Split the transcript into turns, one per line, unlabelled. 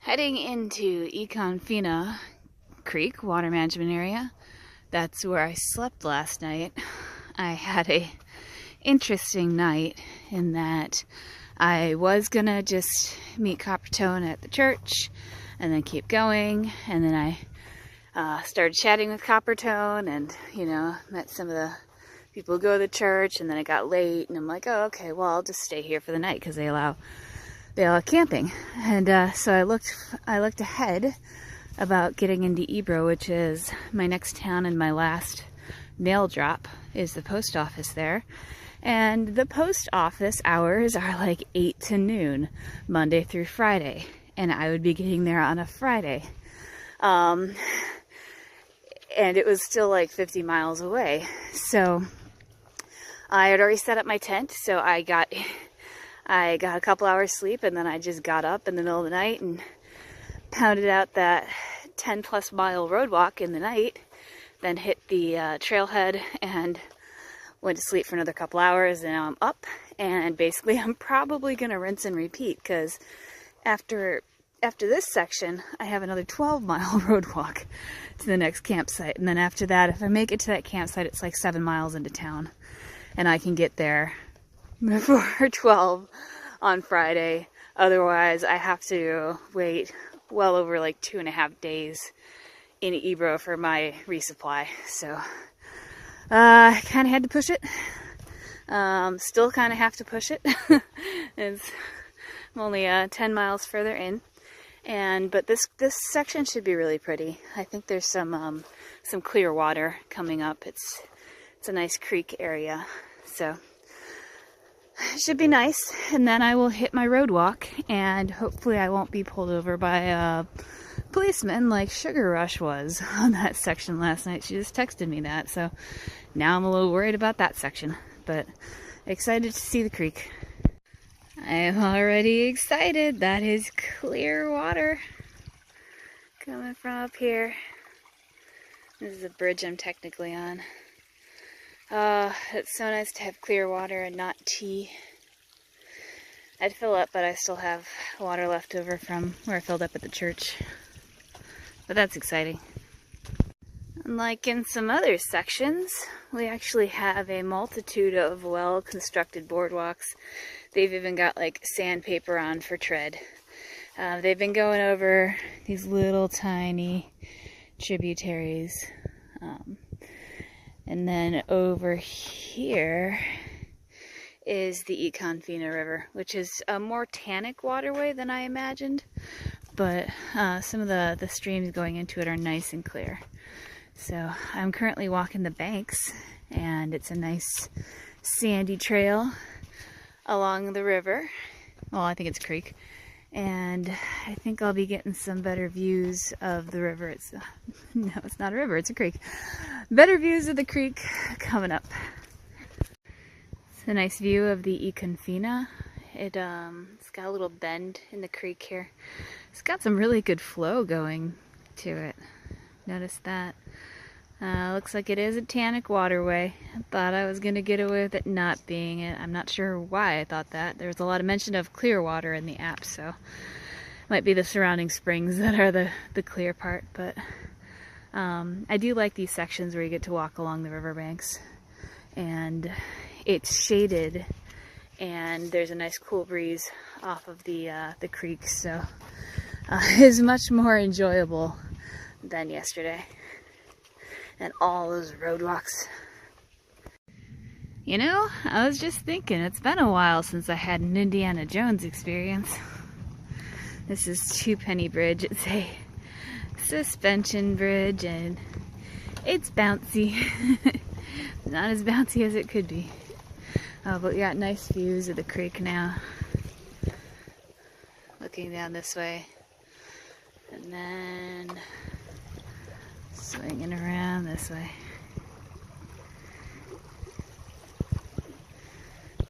Heading into Econfina Creek Water Management Area. That's where I slept last night. I had a interesting night in that I was gonna just meet Coppertone at the church and then keep going, and then I started chatting with Coppertone and, met some of the people who go to the church, and then it got late and I'm like, oh, okay, well, I'll just stay here for the night because they allow camping. And so I looked ahead about getting into Ebro, which is my next town, and my last mail drop is the post office there. And the post office hours are like 8 to noon, Monday through Friday. And I would be getting there on a Friday. And it was still like 50 miles away. So I had already set up my tent, so I got a couple hours sleep, and then I just got up in the middle of the night and pounded out that 10 plus mile road walk in the night, then hit the trailhead and went to sleep for another couple hours, and now I'm up, and basically I'm probably gonna rinse and repeat, because after this section I have another 12-mile road walk to the next campsite, and then after that, if I make it to that campsite, it's like 7 miles into town, and I can get there before 12 on Friday. Otherwise, I have to wait well over like 2.5 days in Ebro for my resupply. So I kind of had to push it. Still kind of have to push it. I'm only 10 miles further in, but this section should be really pretty. I think there's some clear water coming up. It's a nice creek area, so it should be nice. And then I will hit my road walk, and hopefully I won't be pulled over by a policeman like Sugar Rush was on that section last night. She just texted me that, so now I'm a little worried about that section, but excited to see the creek. I am already excited. That is clear water coming from up here. This is a bridge I'm technically on. It's so nice to have clear water and not tea. I'd fill up, but I still have water left over from where I filled up at the church. But that's exciting. Unlike in some other sections, we actually have a multitude of well-constructed boardwalks. They've even got like sandpaper on for tread. They've been going over these little tiny tributaries. And then over here is the Econfina River, which is a more tannic waterway than I imagined, but some of the streams going into it are nice and clear. So I'm currently walking the banks, and it's a nice sandy trail along the river. Well, I think it's a creek. And I think I'll be getting some better views of the river. No, it's not a river, it's a creek. Better views of the creek coming up. It's a nice view of the Econfina. It's got a little bend in the creek here. It's got some really good flow going to it. Notice that. Looks like it is a tannic waterway. I thought I was going to get away with it not being it. I'm not sure why I thought that. There was a lot of mention of clear water in the app, so it might be the surrounding springs that are the clear part. But I do like these sections where you get to walk along the riverbanks, and it's shaded, and there's a nice cool breeze off of the creek, so it's much more enjoyable than yesterday. And all those road walks. I was just thinking, it's been a while since I had an Indiana Jones experience. This is Two Penny Bridge. It's a suspension bridge, and it's bouncy. Not as bouncy as it could be. But we got nice views of the creek now. Looking down this way. And then swinging around this way.